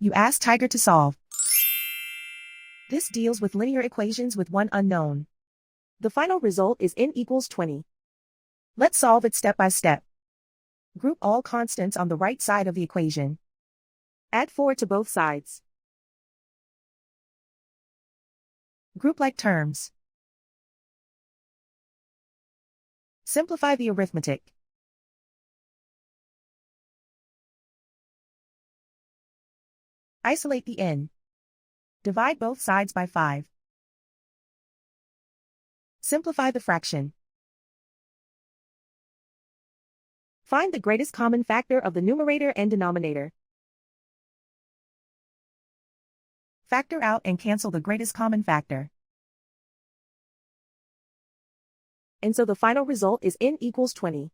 You ask Tiger to solve. This deals with linear equations with one unknown. The final result is n equals 20. Let's solve it step by step. Group all constants on the right side of the equation. Add 4 to both sides. Group like terms. Simplify the arithmetic. Isolate the n. Divide both sides by 5. Simplify the fraction. Find the greatest common factor of the numerator and denominator. Factor out and cancel the greatest common factor. And so the final result is n equals 20.